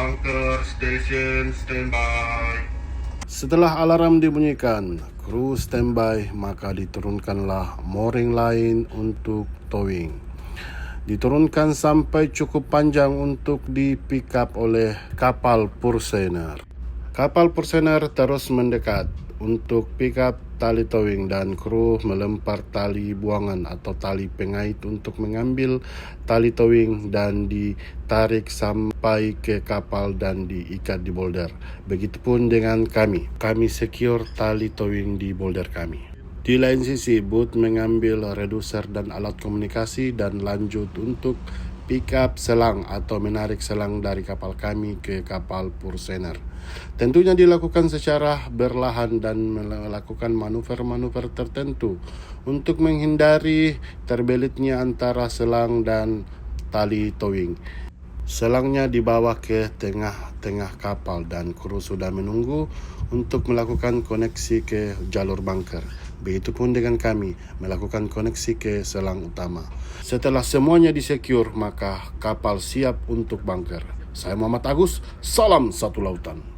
Bunker station standby. Setelah alarm dibunyikan, kru standby, maka diturunkanlah mooring lain untuk towing. Diturunkan sampai cukup panjang untuk di pick up oleh kapal Pursener. Kapal Pursener terus mendekat untuk pick up tali towing dan kru melempar tali buangan atau tali pengait untuk mengambil tali towing dan ditarik sampai ke kapal dan diikat di boulder. Begitupun dengan kami secure tali towing di boulder kami. Di lain sisi, boot mengambil reducer dan alat komunikasi dan lanjut untuk pick up selang atau menarik selang dari kapal kami ke kapal Pursener. Tentunya dilakukan secara berlahan dan melakukan manuver-manuver tertentu untuk menghindari terbelitnya antara selang dan tali towing. Selangnya dibawa ke tengah-tengah kapal dan kru sudah menunggu untuk melakukan koneksi ke jalur bunker. Begitupun dengan kami melakukan koneksi ke selang utama. Setelah semuanya disecure, maka kapal siap untuk bunker. Saya Muhammad Agus, salam satu lautan.